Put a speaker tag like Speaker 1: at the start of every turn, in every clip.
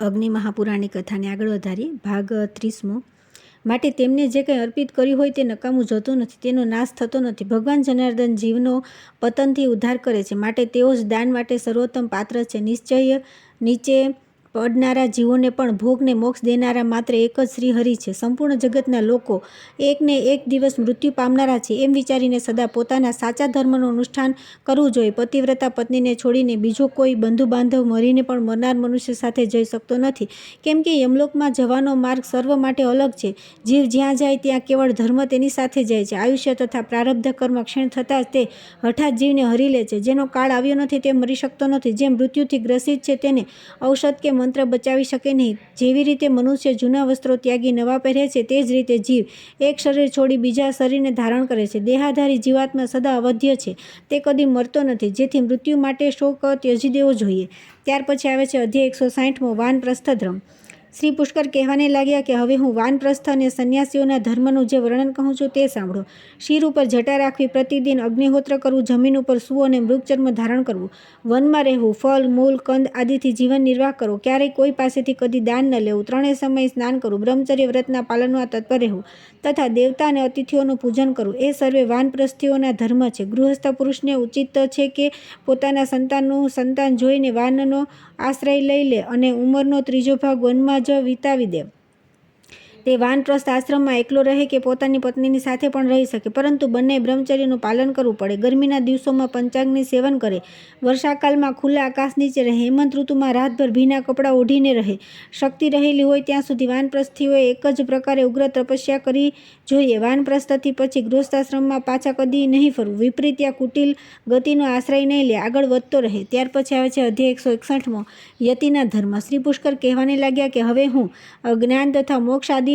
Speaker 1: અગ્નિ મહાપુરાણની કથાને આગળ વધારી ભાગ 30મો। માટે તેમને જે કંઈ અર્પિત કર્યું હોય તે નકામું જતું નથી, તેનો નાશ થતો નથી। ભગવાન જનાર્દન જીવનો પતનથી ઉદ્ધાર કરે છે, માટે તેઓ જ દાન માટે સર્વોત્તમ પાત્ર છે। નિશ્ચય નીચે પડનારા જીવોને પણ ભોગને મોક્ષ દેનારા માત્ર એક જ શ્રી હરિ છે। સંપૂર્ણ જગતના લોકો એકને એક દિવસ મૃત્યુ પામનારા છે, એમ વિચારીને સદા પોતાના સાચા ધર્મનું અનુષ્ઠાન કરવું જોઈએ। પતિવ્રતા પત્નીને છોડીને બીજો કોઈ બંધુ બાંધવ મરીને પણ મરનાર મનુષ્ય સાથે જઈ શકતો નથી, કેમ કે યમલોકમાં જવાનો માર્ગ સર્વ માટે અલગ છે। જીવ જ્યાં જાય ત્યાં કેવળ ધર્મ તેની સાથે જાય છે। આયુષ્ય તથા પ્રારબ્ધ કર્મ ક્ષીણ થતાં તે હઠાત જીવને હરી લે છે। જેનો કાળ આવ્યો નથી તે મરી શકતો નથી, જેમ મૃત્યુથી ગ્રસિત છે તેને ઔષધ કે મંત્ર બચાવી શકે નહીં। જેવી રીતે મનુષ્ય જૂના વસ્ત્રો ત્યાગી નવા પહેરે છે, તે જ રીતે જીવ એક શરીર છોડી બીજા શરીરને ધારણ કરે છે। દેહાધારી જીવાત્મા સદા અવધ્ય છે, તે કદી મરતો નથી, જેથી મૃત્યુ માટે શોક ત્યજી દેવો જોઈએ। ત્યાર પછી આવે છે અધ્યાય 160મો, વાનપ્રસ્થ ધર્મ। શ્રી પુષ્કર કહેવાને લાગ્યા કે હવે હું વાનપ્રસ્થ અને સંન્યાસીઓના ધર્મનું જે વર્ણન કહું છું તે સાંભળો। શિર ઉપર જટા રાખવી, પ્રતિદિન અગ્નિહોત્ર કરવું, જમીન ઉપર સૂવું અને મૃગચર્મ ધારણ કરવું, વનમાં રહેવું, ફળ મૂળ કંદ આદિથી જીવન નિર્વાહ કરવો, ક્યારેય કોઈ પાસેથી કદી દાન ન લેવું, ત્રણેય સમયે સ્નાન કરવું, બ્રહ્મચર્ય વ્રતના પાલનમાં તત્પર રહેવું તથા દેવતા અને અતિથિઓનું પૂજન કરવું, એ સર્વે વાનપ્રસ્થીઓના ધર્મ છે। ગૃહસ્થ પુરુષને ઉચિત છે કે પોતાના સંતાનનું સંતાન જોઈને વાનનો આશ્રય લઈ લે અને ઉંમરનો ત્રીજો ભાગ વનમાં જ વિતાવી દે। તે વાનપ્રસ્થ આશ્રમમાં એકલો રહે કે પોતાની પત્નીની સાથે પણ રહી શકે, પરંતુ બંને બ્રહ્મચર્યનું પાલન કરવું પડે। ગરમીના દિવસોમાં પંચાગ્નિ સેવન કરે, વર્ષાકાલમાં ખુલ્લા આકાશ નીચે રહે, હેમંત ઋતુમાં રાતભર ભીના કપડાં ઓઢીને રહે। શક્તિ રહેલી હોય ત્યાં સુધી વાનપ્રસ્થીઓએ એક જ પ્રકારે ઉગ્ર તપસ્યા કરવી જોઈએ। વાનપ્રસ્થથી પછી ગૃહસ્થાશ્રમમાં પાછા કદી નહીં ફરવું, વિપરીત યા કુટિલ ગતિનો આશ્રય નહીં લે, આગળ વધતો રહે। ત્યાર પછી આવે છે અધ્યાય 161મો, યતિના ધર્મ। શ્રી પુષ્કર કહેવાને લાગ્યા કે હવે હું જ્ઞાન તથા મોક્ષ આદિનો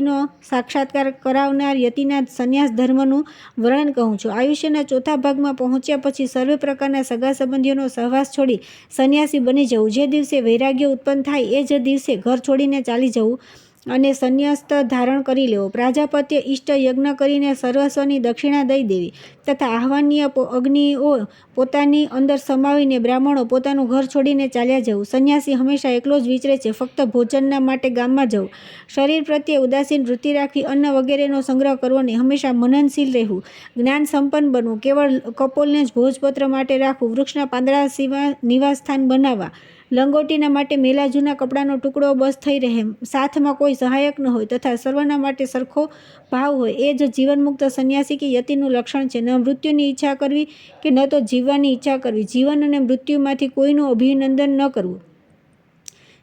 Speaker 1: સાક્ષાત્કાર કરાવનાર યતિના સંન્યાસ ધર્મનું વર્ણન કહું છું। આયુષ્યના ચોથા ભાગમાં પહોંચ્યા પછી સર્વે પ્રકારના સગા સંબંધીઓનો સહવાસ છોડી સંન્યાસી બની જવું। જે દિવસે વૈરાગ્ય ઉત્પન્ન થાય એ જ દિવસે ઘર છોડીને ચાલી જવું અને સંન્યસ્ત ધારણ કરી લેવો। પ્રાજાપત્ય ઇષ્ટ યજ્ઞ કરીને સર્વસ્વની દક્ષિણા દઈ દેવી તથા આહ્વાનીય અગ્નિઓ પોતાની અંદર સમાવીને બ્રાહ્મણો પોતાનું ઘર છોડીને ચાલ્યા જવું। સંન્યાસી હંમેશા એકલો જ વિચરે છે, ફક્ત ભોજનના માટે ગામમાં જવું, શરીર પ્રત્યે ઉદાસીન વૃત્તિ રાખવી, અન્ન વગેરેનો સંગ્રહ કરવો નહીં, હંમેશા મનનશીલ રહેવું, જ્ઞાન સંપન્ન બનવું, કેવળ કપોલને જ ભોજપત્ર માટે રાખવું, વૃક્ષના પાંદડા સિવાય નિવાસસ્થાન બનાવવા, લંગોટીના માટે મેલા જૂના કપડાનો ટુકડો બસ થઈ રહે, સાથમાં કોઈ સહાયક ન હોય તથા સર્વના માટે સરખો ભાવ હોય, એ જ જીવનમુક્ત સંન્યાસી કે યતિનું લક્ષણ છે। ન મૃત્યુની ઈચ્છા કરવી કે ન તો જીવવાની ઈચ્છા કરવી, જીવન અને મૃત્યુમાંથી કોઈનું અભિનંદન ન કરવું।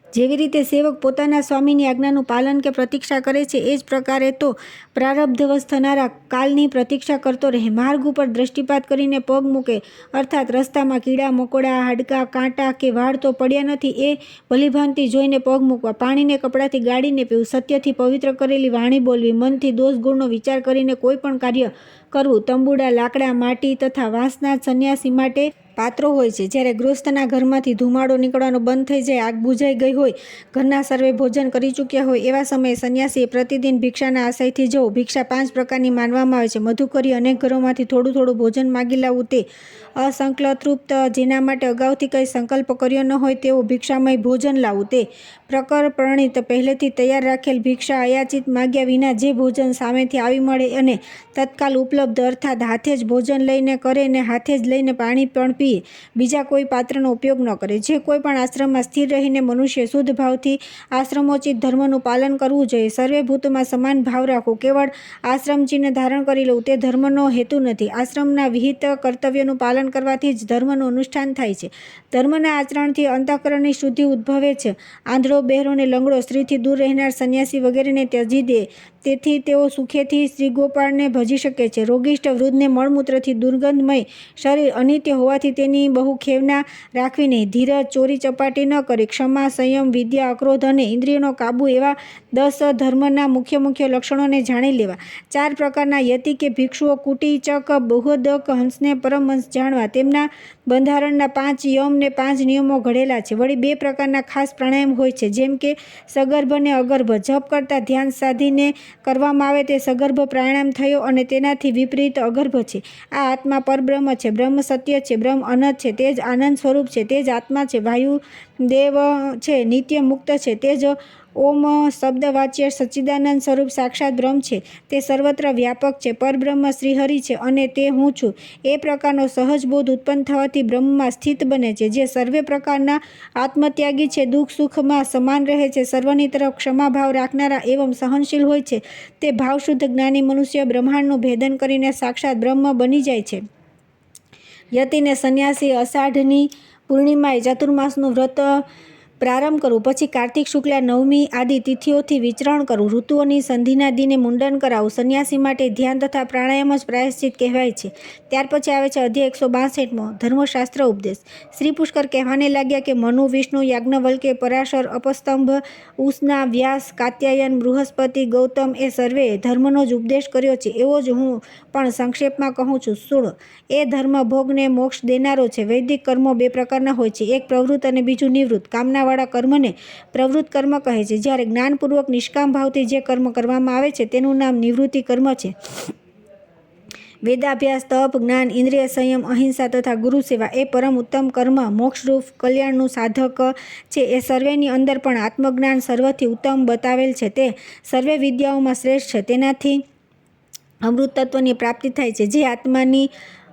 Speaker 1: જેવી રીતે સેવક પોતાના સ્વામીની આજ્ઞાનું પાલન કે પ્રતીક્ષા કરે છે, એ જ પ્રકારે તો પ્રારબ્ધવશ થનારા કાલની પ્રતીક્ષા કરતો રહે। માર્ગ ઉપર દ્રષ્ટિપાત કરીને પગ મૂકે, અર્થાત રસ્તામાં કીડા મકોડા હાડકાં કાંટા કે વાળ તો પડ્યા નથી એ ભલીભાંતિ જોઈને પગ મૂકવા, પાણીને કપડાથી ગાળીને પીવું, સત્યથી પવિત્ર કરેલી વાણી બોલવી, મનથી દોષ ગુણનો વિચાર કરીને કોઈ પણ કાર્ય કરવું, તંબુડા લાકડા માટી તથા વાંસના સંન્યાસી માટે પાત્રો હોય છે। જ્યારે ગૃહસ્થના ઘરમાંથી ધુમાડો નીકળવાનો બંધ થઈ જાય, આગ બુઝાઈ ગઈ હોય, ઘરના સર્વે ભોજન કરી ચૂક્યા હોય, એવા સમયે સંન્યાસીએ પ્રતિદિન ભિક્ષાના આશયથી જવું। ભિક્ષા 5 પ્રકારની માનવામાં આવે છે। મધુ કરી અનેક ઘરોમાંથી થોડું થોડું ભોજન માગી લાવવું, તે અસંકલ્પતૃપ્ત જેના માટે અગાઉથી કંઈ સંકલ્પ કર્યો ન હોય તેવું ભિક્ષામય ભોજન લાવવું, તે પ્રકર પ્રણીત પહેલેથી તૈયાર રાખેલ ભિક્ષા અયાચિત માગ્યા વિના જે ભોજન સામેથી આવી મળે અને તત્કાલ ઉપલબ્ધ, અર્થાત હાથે જ ભોજન લઈને કરે ને હાથે જ લઈને પાણી પણ પીએ, બીજા કોઈ પાત્રનો ઉપયોગ ન કરે। જે કોઈ પણ આશ્રમમાં સ્થિર રહીને મનુષ્ય શુદ્ધ ભાવથી આશ્રમોચિત ધર્મનું પાલન કરવું જોઈએ। સર્વે ભૂતમાં સમાન ભાવ રાખવો, કેવળ આશ્રમ ચિહ્ન ધારણ કરી લેવું તે ધર્મનો હેતુ નથી। આશ્રમના વિહિત કર્તવ્યનું પાલન કરવાથી જ ધર્મનું અનુષ્ઠાન થાય છે। ધર્મના આચરણથી અંતઃકરણની શુદ્ધિ ઉદ્ભવે છે। આંધળો બહેરો ને લંગડો, સ્ત્રીથી દૂર રહેનાર સંન્યાસી વગેરેને ત્યજી દે, તેથી તેઓ સુખેથી શ્રીગોપાળને ભજી શકે છે। રોગિષ્ઠ વૃદ્ધને મળમૂત્રથી દુર્ગંધમય શરીર અનિત્ય હોવાથી તેની બહુ ખેવના રાખવી નહીં। ધીરજ, ચોરી ચપાટી ન કરી, ક્ષમા, સંયમ, વિદ્યા, અક્રોધ અને ઇન્દ્રિયોનો કાબુ એવા 10 ધર્મના મુખ્ય લક્ષણોને જાણી લેવા। 4 પ્રકારના યતિ કે ભિક્ષુઓ કુટીચક, બૃહદક, હંસને પરમહંસ જાણવા, તેમના બંધારણના 5 યમ ને 5 નિયમો ઘડેલા છે। વળી 2 પ્રકારના ખાસ પ્રાણાયામ હોય છે, જેમ કે સગર્ભ ને અગર્ભ। જપ કરતા ધ્યાન સાધીને કરવામાં આવે તે સગર્ભ પ્રાણાયામ થયો અને તેનાથી વિપરીત અગર્ભ છે। આ આત્મા પરબ્રહ્મ છે, બ્રહ્મ સત્ય છે, બ્રહ્મ અનંત છે, તે જ આનંદ સ્વરૂપ છે, તે જ આત્મા છે. વાયુદેવ છે, નિત્ય મુક્ત છે, તે જ ઓમ શબ્દવાચ્ય સચ્ચિદાનંદ સ્વરૂપ સાક્ષાત બ્રહ્મ છે. તે સર્વત્ર વ્યાપક છે. પરબ્રહ્મ શ્રીહરિ છે અને તે હું છું. એ પ્રકારનો સહજ બોધ ઉત્પન્ન થવાથી બ્રહ્મમાં સ્થિત બને છે, જે સર્વે પ્રકારના આત્મત્યાગી છે, દુઃખ સુખમાં સમાન રહે છે, સર્વની તરફ ક્ષમાભાવ રાખનારા એવં સહનશીલ હોય છે. તે ભાવશુદ્ધ જ્ઞાની મનુષ્ય બ્રહ્માંડનું ભેદન કરીને સાક્ષાત બ્રહ્મ બની જાય છે. યતિને સંન્યાસી અષાઢની પૂર્ણિમાએ ચાતુર્માસનું વ્રત પ્રારંભ કરવું, પછી કાર્તિક શુક્લા નવમી આદિ તિથિઓથી વિચરણ કરવું, ઋતુઓની સંધિના દિને મુંડન કરાવવું. સંન્યાસી માટે ધ્યાન તથા પ્રાણાયામ જ પ્રાયશ્ચિત કહેવાય છે. ત્યાર પછી આવે છે અધ્યાય 162મો ધર્મશાસ્ત્ર ઉપદેશ. શ્રી પુષ્કર કહેવાને લાગ્યા કે મનુ, વિષ્ણુ, યાજ્ઞવલ્કે, પરાશર, અપસ્તંભ, ઉષ્ણા, વ્યાસ, કાત્યાયન, બૃહસ્પતિ, ગૌતમ એ સર્વેએ ધર્મનો જ ઉપદેશ કર્યો છે, એવો જ હું પણ સંક્ષેપમાં કહું છું. સુણો. એ ધર્મ ભોગને મોક્ષ દેનારો છે. વૈદિક કર્મો બે પ્રકારના હોય છે, એક પ્રવૃત્ત અને બીજું નિવૃત્ત. કામનાવાળા કર્મને પ્રવૃત્ત કર્મ કહે છે, જ્યારે જ્ઞાનપૂર્વક નિષ્કામ ભાવથી જે કર્મ કરવામાં આવે છે તેનું નામ નિવૃત્તિ કર્મ છે. વેદાભ્યાસ, તપ, જ્ઞાન, ઇન્દ્રિય સંયમ, અહિંસા તથા ગુરુ સેવા એ પરમ ઉત્તમ કર્મ મોક્ષરૂપ કલ્યાણનું સાધક છે. એ સર્વેની અંદર પણ આત્મજ્ઞાન સર્વથી ઉત્તમ બતાવેલ છે. તે સર્વે વિદ્યાઓમાં શ્રેષ્ઠ છે. તેનાથી અમૃત તત્વની પ્રાપ્તિ થાય છે. જે આત્માની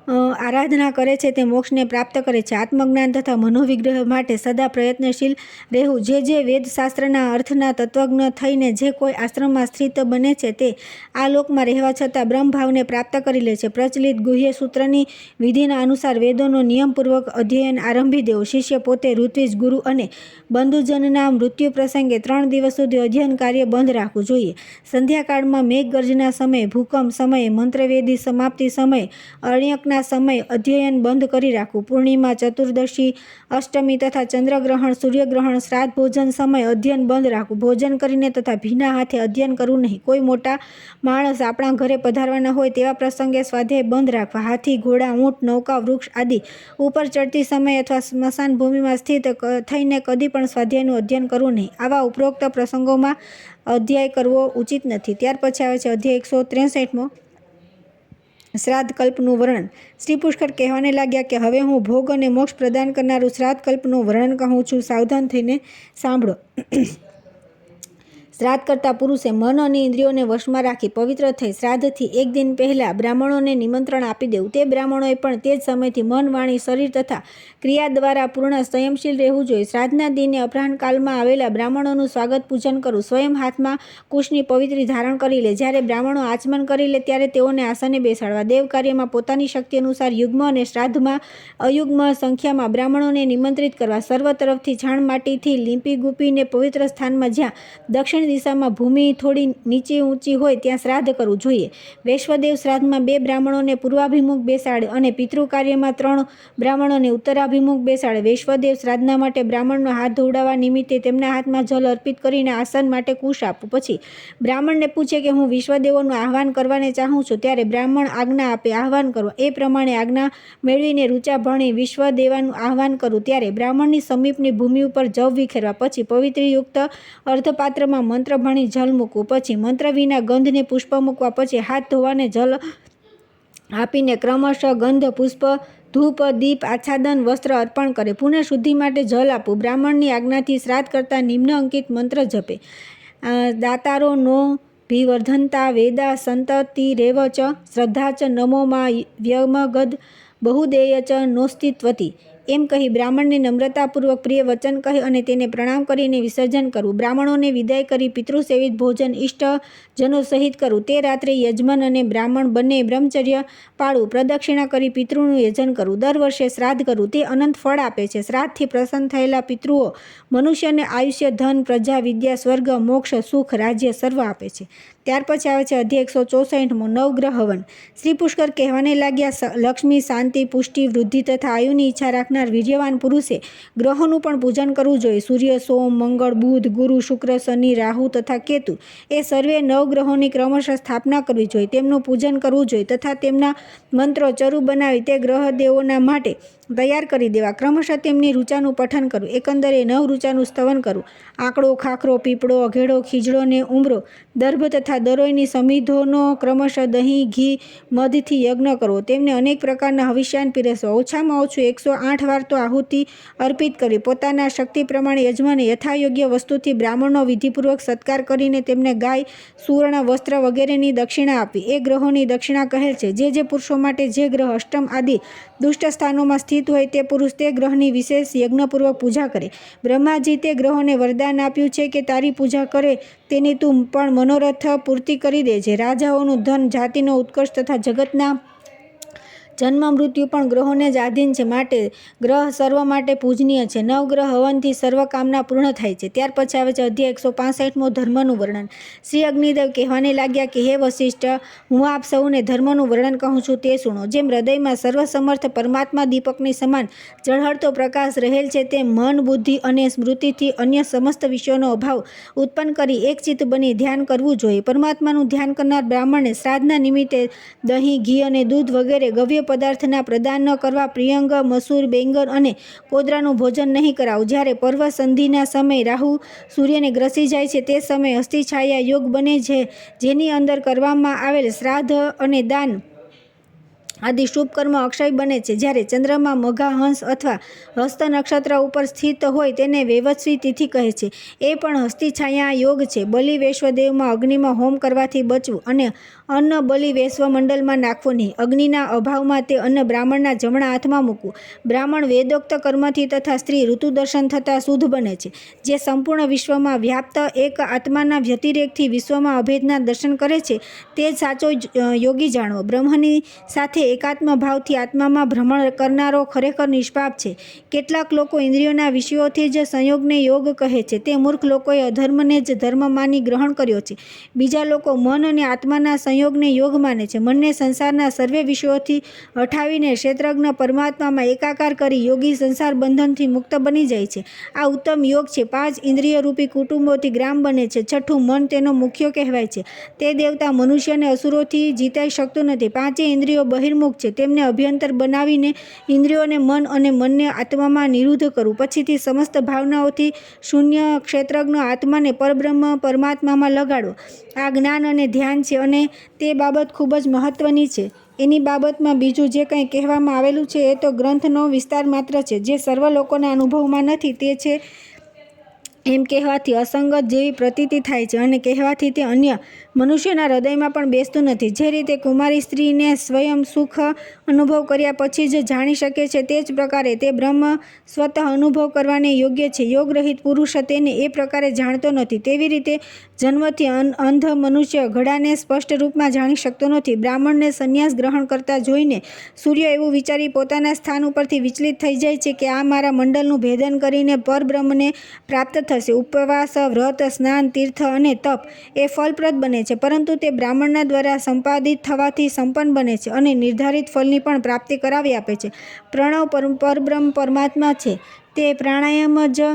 Speaker 1: આરાધના કરે છે તે મોક્ષને પ્રાપ્ત કરે છે. આત્મજ્ઞાન તથા મનોવિગ્રહ માટે સદા પ્રયત્નશીલ રહેવું. જે વેદશાસ્ત્રના અર્થના તત્વજ્ઞ થઈને જે કોઈ આશ્રમમાં સ્થિત બને છે તે આ લોકમાં રહેવા છતાં બ્રહ્મભાવને પ્રાપ્ત કરી લે છે. પ્રચલિત ગુહ્ય સૂત્રની વિધિના અનુસાર વેદોનો નિયમપૂર્વક અધ્યયન આરંભી દેવું. શિષ્ય પોતે, ઋત્વિજ, ગુરુ અને બંધુજનના મૃત્યુ પ્રસંગે 3 દિવસ સુધી અધ્યયન કાર્ય બંધ રાખવું જોઈએ. સંધ્યાકાળમાં, મેઘગર્જના સમયે, ભૂકંપ સમયે, મંત્રવેદી સમાપ્તિ સમયે, અરણ્યકના સમય અધ્યયન બંધ કરી રાખવું. પૂર્ણિમા, ચતુર્દશી, અષ્ટમી તથા ચંદ્રગ્રહણ, સૂર્યગ્રહણ, શ્રાદ્ધ ભોજન સમય અધ્યયન બંધ રાખવું. ભોજન કરીને તથા ભીના હાથે અધ્યયન કરવું નહીં. કોઈ મોટા માણસ આપણા ઘરે પધારવાના હોય તેવા પ્રસંગે સ્વાધ્યાય બંધ રાખવા. હાથી, ઘોડા, ઊંટ, નૌકા, વૃક્ષ આદિ ઉપર ચડતી સમયે અથવા સ્મશાન ભૂમિમાં સ્થિત થઈને કદી પણ સ્વાધ્યાયનું અધ્યયન કરવું નહીં. આવા ઉપરોક્ત પ્રસંગોમાં અધ્યાય કરવો ઉચિત નથી. ત્યાર પછી આવે છે અધ્યાય 163મો શ્રાદ્ધ કલ્પનું વર્ણન. શ્રી પુષ્કર કહેવાને લાગ્યા કે હવે હું ભોગ અને મોક્ષ પ્રદાન કરનારું શ્રાદ્ધ કલ્પનું વર્ણન કહું છું. સાવધાન થઈને સાંભળો. શ્રાદ્ધ કરતા પુરુષે મન અને ઇન્દ્રિયોને વશમાં રાખી પવિત્ર થઈ શ્રાદ્ધથી 1 દિન પહેલાં બ્રાહ્મણોને નિમંત્રણ આપી દેવું. તે બ્રાહ્મણોએ પણ તે જ સમયથી મન, વાણી, શરીર તથા ક્રિયા દ્વારા પૂર્ણ સંયમશીલ રહેવું જોઈએ. શ્રાદ્ધના દિને અપરાહ્નકાળમાં આવેલા બ્રાહ્મણોનું સ્વાગત પૂજન કરવું. સ્વયં હાથમાં કુશની પવિત્રી ધારણ કરી લે. જ્યારે બ્રાહ્મણો આચમન કરી લે ત્યારે તેઓને આસને બેસાડવા. દેવ કાર્યમાં પોતાની શક્તિ અનુસાર યુગ્મ અને શ્રાદ્ધમાં અયુગ્મ સંખ્યામાં બ્રાહ્મણોને નિમંત્રિત કરવા. સર્વ તરફથી છાણ માટીથી લીંપી ગુપીને પવિત્ર સ્થાનમાં, જ્યાં દક્ષિણ દિશામાં ભૂમિ થોડી નીચી ઊંચી હોય ત્યાં શ્રાદ્ધ કરવું જોઈએ. વૈશ્વદેવ શ્રાદ્ધમાં 2 બ્રાહ્મણોને પૂર્વાભિમુખ બેસાડે અને પિતૃ કાર્યમાં 3 બ્રાહ્મણોને ઉત્તરાભિમુખ બેસાડે. વૈશ્વદેવ શ્રાદ્ધના માટે બ્રાહ્મણનો હાથ ધોવડાવવા નિમિત્તે તેમના હાથમાં જલ અર્પિત કરીને આસન માટે કુશ આપવું. પછી બ્રાહ્મણને પૂછે કે હું વિશ્વદેવોનું આહ્વાન કરવાને ચાહું છું. ત્યારે બ્રાહ્મણ આજ્ઞા આપે આહ્વાન કરો. એ પ્રમાણે આજ્ઞા મેળવીને ઋચા ભણી વિશ્વદેવાનું આહ્વાન કરવું. ત્યારે બ્રાહ્મણની સમીપની ભૂમિ ઉપર જવ વિખેરવા. પછી પવિત્રયુક્ત અર્ધપાત્રમાં મંત્ર ભણી જલ મૂકવું. પછી મંત્ર વિના ગંધને પુષ્પ મૂકવા. પછી હાથ ધોવાને જલ આપીને ક્રમશઃ ગંધ, પુષ્પ, ધૂપ, દીપ, આચ્છાદન, વસ્ત્ર અર્પણ કરે. પુનઃ શુદ્ધિ માટે જલ આપવું. બ્રાહ્મણની આજ્ઞાથી શ્રાદ્ધ કરતા નિમ્ન અંકિત મંત્ર જપે. દાતારો નો ભિવર્ધનતા વેદા સંતતિરેવ ચ શ્રદ્ધા ચ નમો મા વ્યમગદ બહુદેય ચ નોસ્તિત્વતી. એમ કહી બ્રાહ્મણને નમ્રતાપૂર્વક પ્રિય વચન કહી અને તેને પ્રણામ કરીને વિસર્જન કરવું. બ્રાહ્મણોને વિદાય કરી પિતૃસેવિત ભોજન ઇષ્ટજનો સહિત કરવું. તે રાત્રે યજમાન અને બ્રાહ્મણ બંને બ્રહ્મચર્ય પાળવું. પ્રદક્ષિણા કરી પિતૃનું યજન કરવું. દર વર્ષે શ્રાદ્ધ કરવું. તે અનંત ફળ આપે છે. શ્રાદ્ધથી પ્રસન્ન થયેલા પિતૃઓ મનુષ્યને આયુષ્ય, ધન, પ્રજા, વિદ્યા, સ્વર્ગ, મોક્ષ, સુખ, રાજ્ય સર્વ આપે છે. ત્યાર પછી આવે છે અધ્યાય 164મો નવગ્રહ હવન. શ્રી પુષ્કર કહેવાને લાગ્યા લક્ષ્મી, શાંતિ, પુષ્ટિ, વૃદ્ધિ તથા આયુની ઈચ્છા રાખનાર વીર્યવાન પુરુષે ગ્રહોનું પણ પૂજન કરવું જોઈએ. સૂર્ય, સોમ, મંગળ, બુધ, ગુરુ, શુક્ર, શનિ, રાહુ તથા કેતુ એ સર્વે 9 ગ્રહોની ક્રમશઃ સ્થાપના કરવી જોઈએ. તેમનું પૂજન કરવું જોઈએ તથા તેમના મંત્રો ચરુ બનાવી તે ગ્રહ દેવોના માટે તૈયાર કરી દેવા, ક્રમશઃ તેમની ઋચાનું પઠન કરવું, એકંદરે 9 ઋચાનું સ્તવન કરવું, આંકડો, ખાખરો, પીપળો, અઘેડો, ખીજડો ને ઉમરો, દર્ભ તથા દરોઈની સમિધોનો ક્રમશઃ દહીં, ઘી, મધથી યજ્ઞ કરવો, તેમને અનેક પ્રકારના હવિષ્યાન પીરસવા, ઓછામાં ઓછું 108 વાર તો આહુતિ અર્પિત કરવી, પોતાના શક્તિ પ્રમાણે યજમાને યથાયોગ્ય વસ્તુથી બ્રાહ્મણનો વિધિપૂર્વક સત્કાર કરીને તેમને ગાય, સુવર્ણ, વસ્ત્ર વગેરેની દક્ષિણા આપવી. એ ગ્રહોની દક્ષિણા કહેલ છે. જે પુરુષો માટે જે ગ્રહ અષ્ટમ આદિ દુષ્ટ સ્થાનોમાં સ્થિત હોય તે પુરુષ તે ગ્રહની વિશેષ યજ્ઞપૂર્વક પૂજા કરે. બ્રહ્માજી તે ગ્રહોને વરદાન આપ્યું છે કે તારી પૂજા કરે તેની તું પણ મનોરથ પૂર્તિ કરી દેજે. રાજાઓનું ધન, જાતિનો ઉત્કર્ષ તથા જગતના જન્મ મૃત્યુ પણ ગ્રહોને જ આધીન છે, માટે ગ્રહ સર્વ માટે પૂજનીય છે. નવગ્રહ હવનથી સર્વ કામના પૂર્ણ થાય છે. ત્યાર પછી આવે છે અધ્યાય 165 ધર્મનું વર્ણન. શ્રી અગ્નિદેવ કહેવાને લાગ્યા કે હે વશિષ્ઠ, હું આપ સૌને ધર્મનું વર્ણન કહું છું તે સુણો. જેમ હૃદયમાં સર્વસમર્થ પરમાત્મા દીપકની સમાન ઝળહળતો પ્રકાશ રહેલ છે, તેમ મન, બુદ્ધિ અને સ્મૃતિથી અન્ય સમસ્ત વિષયોનો અભાવ ઉત્પન્ન કરી એકચિત્ત બની ધ્યાન કરવું જોઈએ. પરમાત્માનું ધ્યાન કરનાર બ્રાહ્મણને શ્રાદ્ધના નિમિત્તે દહીં, ઘી અને દૂધ વગેરે ગવ્ય પદાર્થના પ્રદાન ન કરવા, પ્રિયંગ, મસૂર, બેંગન અને કોદરાનું ભોજન નહીં કરાવવું. જ્યારે પર્વ સંધિના સમય રાહુ સૂર્યને ગ્રસી જાય છે તે સમયે હસ્તિછાયા યોગ બને છે, જેની અંદર કરવામાં આવેલ શ્રાદ્ધ અને દાન આદિ શુભ કર્મ અક્ષય બને છે. જ્યારે ચંદ્રમાં મઘા, હંસ અથવા હસ્ત નક્ષત્ર ઉપર સ્થિત હોય તેને વૈવસ્વતી તિથિ કહે છે. એ પણ હસ્તિછાયા યોગ છે. બલિ વૈશ્વદેવમાં અગ્નિમાં હોમ કરવાથી બચવું અને અન્ન બલિ વૈશ્વમંડલમાં નાખવું નહીં. અગ્નિના અભાવમાં તે અન્ન બ્રાહ્મણના જમણા હાથમાં મૂકવું. બ્રાહ્મણ વેદોક્ત કર્મથી તથા સ્ત્રી ઋતુદર્શન થતાં શુદ્ધ બને છે. જે સંપૂર્ણ વિશ્વમાં વ્યાપ્ત એક આત્માના વ્યતિરેકથી વિશ્વમાં અભેદના દર્શન કરે છે તે જ સાચો યોગી જાણવો. બ્રહ્મની સાથે એકાત્મ ભાવથી આત્મામાં ભ્રમણ કરનારો ખરેખર નિષ્પાપ છે. કેટલાક લોકો ઇન્દ્રિયોના વિષયોથી જ સંયોગને યોગ કહે છે. તે મૂર્ખ લોકોએ અધર્મને જ ધર્મ માની ગ્રહણ કર્યો છે. બીજા લોકો મન અને આત્માના સંયોગને યોગ માને છે. મનને સંસારના સર્વે વિષયોથી હટાવીને ક્ષેત્રજ્ઞ પરમાત્મામાં એકાકાર કરી યોગી સંસાર બંધનથી મુક્ત બની જાય છે. આ ઉત્તમ યોગ છે. 5 ઇન્દ્રિય રૂપી કુટુંબોથી ગ્રામ બને છે. છઠ્ઠું મન તેનો મુખ્ય કહેવાય છે. તે દેવતા, મનુષ્ય અને અસુરોથી જીતાઈ શકતું નથી. 5 ઇન્દ્રિયો બહિર્મુખ છે. તેમને અભ્યંતર બનાવીને ઇન્દ્રિયોને મન અને મનને આત્મામાં નિરુદ્ધ કરવું. પછીથી સમસ્ત ભાવનાઓથી શૂન્ય ક્ષેત્રજ્ઞ આત્માને પરબ્રહ્મ પરમાત્મામાં લગાડવો. આ જ્ઞાન અને ધ્યાન છે અને તે બાબત ખૂબ જ મહત્વની છે. એની બાબતમાં બીજું જે કંઈ કહેવામાં આવેલું છે એ તો ગ્રંથનો વિસ્તાર માત્ર છે. જે સર્વ લોકોના અનુભવમાં નથી તે છે એમ કહેવાથી અસંગત જેવી પ્રતીતિ થાય છે અને કહેવાથી તે અન્ય મનુષ્યના હૃદયમાં પણ બેસતું નથી. જે રીતે કુમારી સ્ત્રીને સ્વયં સુખ અનુભવ કર્યા પછી જ જાણી શકે છે તે જ પ્રકારે તે બ્રહ્મ સ્વતઃ અનુભવ કરવાને યોગ્ય છે. યોગરહિત પુરુષ તેને એ પ્રકારે જાણતો નથી. તેવી રીતે જન્મથી અંધ મનુષ્ય ઘડાને સ્પષ્ટ રૂપમાં જાણી શકતો નથી. બ્રાહ્મણને સંન્યાસ ગ્રહણ કરતા જોઈને સૂર્ય એવું વિચારી પોતાના સ્થાન ઉપરથી વિચલિત થઈ જાય છે કે આ મારા મંડળનું ભેદન કરીને પરબ્રહ્મને પ્રાપ્ત થશે. ઉપવાસ, વ્રત, સ્નાન, તીર્થ અને તપ એ ફલપ્રદ બને છે, પરંતુ તે બ્રાહ્મણના દ્વારા સંપાદિત થવાથી સંપન્ન બને છે અને નિર્ધારિત ફલની પણ પ્રાપ્તિ કરાવી આપે છે. પ્રણવ પરબ્રહ્મ પરમાત્મા છે. તે પ્રાણાયામ જ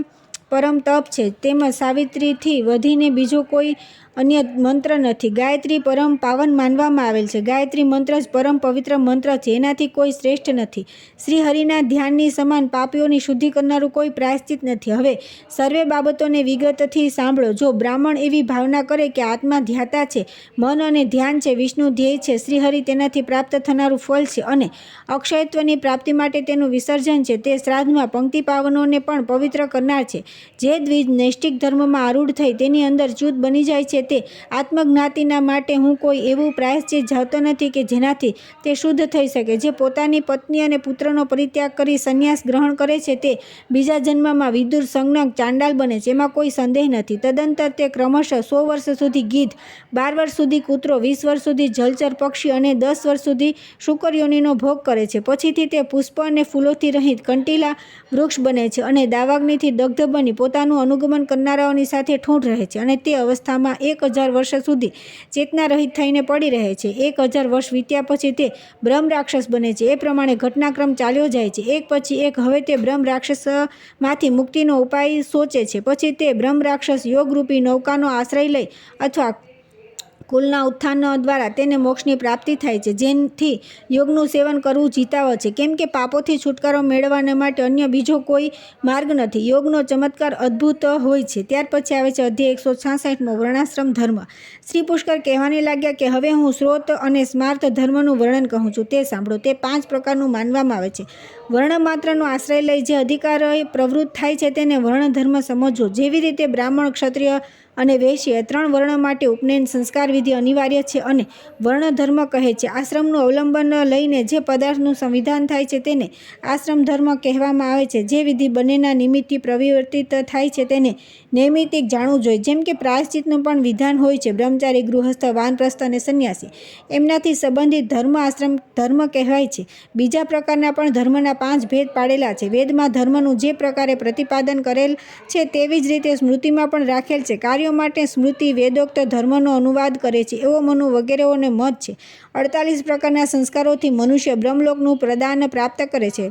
Speaker 1: પરમ તપ છે. તેમાં સાવિત્રીથી વધીને બીજો કોઈ અન્ય મંત્ર નથી. ગાયત્રી પરમ પાવન માનવામાં આવેલ છે. ગાયત્રી મંત્ર જ પરમ પવિત્ર મંત્ર છે. એનાથી કોઈ શ્રેષ્ઠ નથી. શ્રી હરિના ધ્યાનની સમાન પાપીઓની શુદ્ધિ કરનારું કોઈ પ્રાયશ્ચિત નથી. હવે સર્વે બાબતોને વિગતથી સાંભળો. જો બ્રાહ્મણ એવી ભાવના કરે કે આત્મા ધ્યાતા છે, મન અને ધ્યાન છે, વિષ્ણુ ધ્યેય છે, શ્રીહરિ તેનાથી પ્રાપ્ત થનારું ફળ છે અને અક્ષયત્વની પ્રાપ્તિ માટે તેનું વિસર્જન છે, તે શ્રાદ્ધમાં પંક્તિ પાવનોને પણ પવિત્ર કરનાર છે. જે દ્વિજ નૈષ્ટિક ધર્મમાં આરૂઢ થઈ તેની અંદર ચ્યુત બની જાય છે તે આત્મજ્ઞાતિના માટે હું કોઈ એવું પ્રાયશ્ચિત જાણતો નથી કે જેનાથી તે શુદ્ધ થઈ શકે. જે પોતાની પત્ની અને પુત્રનો પરિત્યાગ કરી સંન્યાસ ગ્રહણ કરે છે તે બીજા જન્મમાં વિદુર, સંજ્ઞક, ચાંડાલ બને છે. એમાં કોઈ સંદેહ નથી. તદંતર તે ક્રમશઃ 100 વર્ષ સુધી ગીધ, 12 વર્ષ સુધી કૂતરો, 20 વર્ષ સુધી જલચર પક્ષી અને 10 વર્ષ સુધી શુકરયોનિનો ભોગ કરે છે. પછીથી તે પુષ્પ અને ફૂલોથી રહિત કંટીલા વૃક્ષ બને છે અને દાવાગ્નિથી દગ્ધ બની પોતાનું અનુગમન કરનારાઓની સાથે ઠૂંઠ રહે છે અને તે અવસ્થામાં 1000 વર્ષ સુધી ચેતના રહિત થઈને પડી રહે છે. 1000 વર્ષ વીત્યા પછી તે બ્રહ્મ રાક્ષસ બને છે. એ પ્રમાણે ઘટનાક્રમ ચાલ્યો જાય છે, એક પછી એક. હવે તે બ્રહ્મ રાક્ષસમાંથી મુક્તિનો ઉપાય સોચે છે. પછી તે બ્રહ્મ રાક્ષસ યોગરૂપી નૌકાનો આશ્રય લઈ અથવા કુલના ઉત્થાન દ્વારા તેને મોક્ષની પ્રાપ્તિ થાય છે, જેથી યોગનું સેવન કરવું જીતાવ છે, કેમ કે પાપોથી છુટકારો મેળવવાને માટે અન્ય બીજો કોઈ માર્ગ નથી. યોગનો ચમત્કાર અદ્ભુત હોય છે. ત્યાર પછી આવે છે અધ્યાય 166મો, વર્ણાશ્રમ ધર્મ. શ્રી પુષ્કર કહેવાને લાગ્યા કે હવે હું શ્રોત અને સ્માર્ત ધર્મનું વર્ણન કહું છું, તે સાંભળો. તે 5 પ્રકારનું માનવામાં આવે છે. વર્ણ માત્રનો આશ્રય લઈ જે અધિકાર પ્રવૃત્ત થાય છે તેને વર્ણ ધર્મ સમજવો. જેવી રીતે બ્રાહ્મણ, ક્ષત્રિય અને વૈશ્ય 3 વર્ણ માટે ઉપનયન સંસ્કાર વિધિ અનિવાર્ય છે અને વર્ણ ધર્મ કહે છે. આશ્રમનું અવલંબન લઈને જે પદાર્થનું સંવિધાન થાય છે તેને આશ્રમ ધર્મ કહેવામાં આવે છે. જે વિધિ બંનેના નિમિત્તથી પરિવર્તિત થાય છે તેને નૈમિત્તિક જાણવું જોઈએ. જેમ કે પ્રાયશ્ચિતનું પણ વિધાન હોય છે. બ્રહ્મચારી, ગૃહસ્થ, વાનપ્રસ્થ અને સંન્યાસી એમનાથી સંબંધિત ધર્મ આશ્રમ ધર્મ કહેવાય છે. બીજા પ્રકારના પણ ધર્મના 5 ભેદ પાડેલા છે. વેદમાં ધર્મનું જે પ્રકારે પ્રતિપાદન કરેલ છે તેવી જ રીતે સ્મૃતિમાં પણ રાખેલ છે. કાર્યો માટે સ્મૃતિ વેદોક્ત ધર્મનો અનુવાદ કરે છે એવો મનુ વગેરેઓને મત છે. 48 પ્રકારના સંસ્કારોથી મનુષ્ય બ્રહ્મલોકનું પ્રદાન પ્રાપ્ત કરે છે.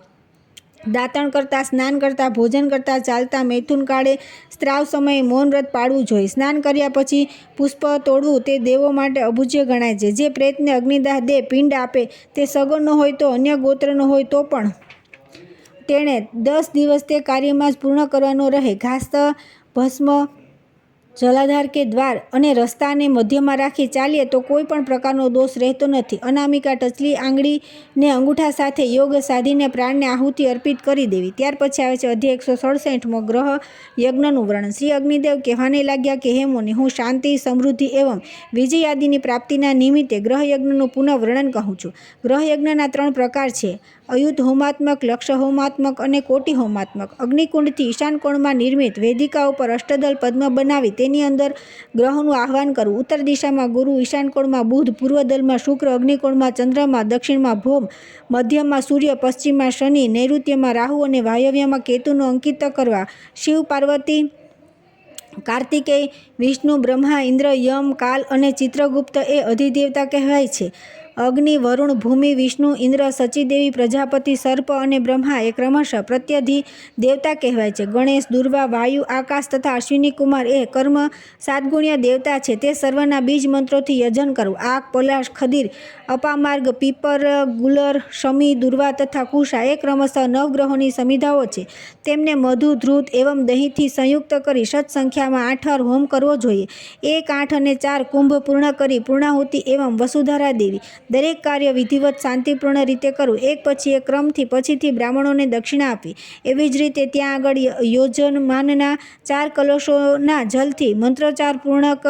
Speaker 1: દાંતણ કરતાં, સ્નાન કરતાં, ભોજન કરતાં, ચાલતા, મૈથુન કાળે, સ્ત્રાવ સમયે મૌન વ્રત પાળવું જોઈએ. સ્નાન કર્યા પછી પુષ્પ તોડવું તે દેવો માટે અભૂજ્ય ગણાય છે. જે પ્રેતને અગ્નિદાહ દે, પિંડ આપે, તે સગોનો હોય તો અન્ય ગોત્રનો હોય તો પણ તેણે 10 દિવસ તે કાર્યમાં જ પૂર્ણ કરવાનો રહે. ઘાસ, ભસ્મ, જલાધાર કે દ્વાર અને રસ્તાને મધ્યમાં રાખી ચાલીએ તો કોઈ પણ પ્રકારનો દોષ રહેતો નથી. અનામિકા ટચલી આંગળીને અંગૂઠા સાથે યોગ સાધીને પ્રાણને આહુતિ અર્પિત કરી દેવી. ત્યાર પછી આવે છે અધ્યાય 167મો, ગ્રહ યજ્ઞનું વર્ણન. શ્રી અગ્નિદેવ કહેવાને લાગ્યા કે હે મુનિ, હું શાંતિ, સમૃદ્ધિ એવં વિજય આદિની પ્રાપ્તિના નિમિત્તે ગ્રહ યજ્ઞનું પુનઃ વર્ણન કહું છું. ગ્રહ યજ્ઞના 3 પ્રકાર છે: અયુત હોમાત્મક, લક્ષ હોમાત્મક અને કોટિ હોમાત્મક. અગ્નિકુંડથી ઈશાન કોણમાં નિર્મિત વેદિકા ઉપર અષ્ટદલ પદ્મ બનાવી તેની અંદર ગ્રહોનું આહ્વાન કરવું. ઉત્તર દિશામાં ગુરુ, ઈશાન કોણમાં બુધ, પૂર્વ દલમાં શુક્ર, અગ્નિકોણમાં ચંદ્રમા, દક્ષિણમાં ભૌમ, મધ્યમાં સૂર્ય, પશ્ચિમમાં શનિ, નૈઋત્યમાં રાહુ અને વાયવ્યમાં કેતુનું અંકિત કરવા. શિવ, પાર્વતી, કાર્તિકેય, વિષ્ણુ, બ્રહ્મા, ઇન્દ્ર, યમ, કાલ અને ચિત્રગુપ્ત એ અધિદેવતા કહેવાય છે. અગ્નિ, વરુણ, ભૂમિ, વિષ્ણુ, ઇન્દ્ર, સચીદેવી, પ્રજાપતિ, સર્પ અને બ્રહ્મા એ ક્રમશઃ પ્રત્યધિ દેવતા કહેવાય છે. ગણેશ, દુર્વા, વાયુ, આકાશ તથા અશ્વિની કુમાર એ કર્મ 7 ગુણ્ય દેવતા છે. તે સર્વના બીજ મંત્રોથી યજન કરવું. આગ, પલાશ, ખદીર, અપામાર્ગ, પીપર, ગુલર, શમી, દુર્વા તથા કુશા એ ક્રમશઃ 9 ગ્રહોની સમિધાઓ છે. તેમને મધુ, ધ્રુત એવં દહીંથી સંયુક્ત કરી સત સંખ્યામાં 8 વાર હોમ કરવો જોઈએ. 1, 8 અને 4 કુંભ પૂર્ણ કરી પૂર્ણાહુતિ એવં વસુધારા દેવી. દરેક કાર્ય વિધિવત શાંતિપૂર્ણ રીતે કરવું. એક પછી એક ક્રમથી પછીથી બ્રાહ્મણોને દક્ષિણા આપવી. એવી જ રીતે ત્યાં આગળ યોજનમાનના 4 કલશોના જલથી મંત્રોચ્ચાર પૂર્ણક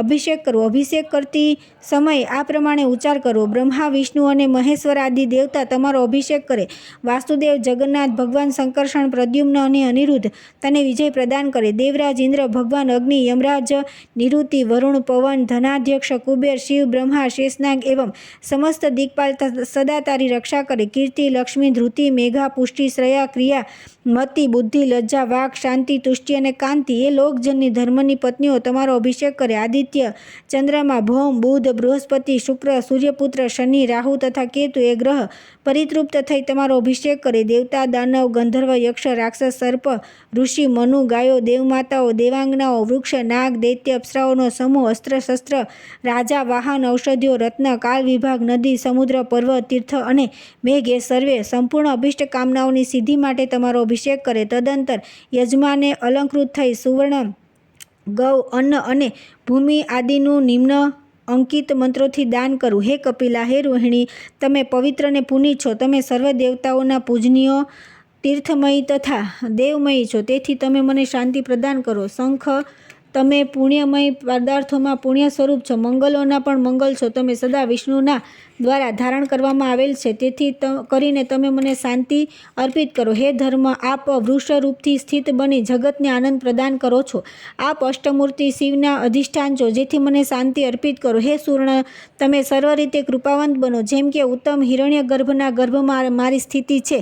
Speaker 1: અભિષેક કરવો. અભિષેક કરતી સમયે આ પ્રમાણે ઉચ્ચાર કરવો: બ્રહ્મા, વિષ્ણુ અને મહેશ્વર આદિ દેવતા તમારો અભિષેક કરે. વાસુદેવ, જગન્નાથ, ભગવાન શંકરષણ, પ્રદ્યુમ્ન અને અનિરુદ્ધ તને વિજય પ્રદાન કરે. દેવરાજ ઇન્દ્ર, ભગવાન અગ્નિ, યમરાજ, નિરુતિ, વરુણ, પવન, ધનાધ્યક્ષ કુબેર, શિવ, બ્રહ્મા, શેષનાગ એવં સમસ્ત દિક્પાલ સદા તારી રક્ષા કરે. કીર્તિ, લક્ષ્મી, ધૃતિ, મેઘા, પુષ્ટિ, શ્રેયા, ક્રિયા, મતિ, બુદ્ધિ, લજ્જા, વાક, શાંતિ, તુષ્ટિ અને કાંતિ એ લોકજનની ધર્મની પત્નીઓ તમારો અભિષેક કરે. આદિત્ય, ચંદ્રમા, ભૌમ, બુધ, બૃહસ્પતિ, શુક્ર, સૂર્યપુત્ર, શનિ, રાહુ તથા કેતુ એ ગ્રહ પરિતૃપ્ત થઈ તમારો અભિષેક કરે. દેવતા, દાનવ, ગંધર્વ, યક્ષ, રાક્ષસ, સર્પ, ઋષિ, મનુ, ગાયો, દેવમાતાઓ, દેવાંગનાઓ, વૃક્ષ, નાગ, દૈત્ય, અપ્સરાઓનો સમૂહ, અસ્ત્ર શસ્ત્ર, રાજા, વાહન, ઔષધિઓ, રત્ન, કાળ વિભાગ, નદી, સમુદ્ર, પર્વત, તીર્થ અને મેઘ એ સર્વે સંપૂર્ણ અભિષ્ટ કામનાઓની સિદ્ધિ માટે તમારો અભિષેક કરે. તદંતર યજમાને અલંકૃત થઈ સુવર્ણ, ગૌ, અન્ન અને ભૂમિ આદિનું નિમ્ન અંકિત મંત્રોથી દાન કરવું. હે કપિલા, હે રોહિણી, તમે પવિત્ર ને પુનિત છો. તમે સર્વ દેવતાઓના પૂજનીય, તીર્થમયી તથા દેવમયી છો. તેથી તમે મને શાંતિ પ્રદાન કરો. શંખ, તમે પુણ્યમય પદાર્થોમાં પુણ્ય સ્વરૂપ છો. મંગલોના પણ મંગલ છો. તમે સદા વિષ્ણુના દ્વારા ધારણ કરવામાં આવેલ છે. તેથી કરીને તમે મને શાંતિ અર્પિત કરો. હે ધર્મ, આપ વૃષ રૂપથી સ્થિત બની જગતને આનંદ પ્રદાન કરો છો. આપ અષ્ટમૂર્તિ શિવના અધિષ્ઠાન છો. જેથી મને શાંતિ અર્પિત કરો. હે સૂર્ણ, તમે સર્વ રીતે કૃપાવંત બનો. જેમ કે ઉત્તમ હિરણ્ય ગર્ભના ગર્ભમાં મારી સ્થિતિ છે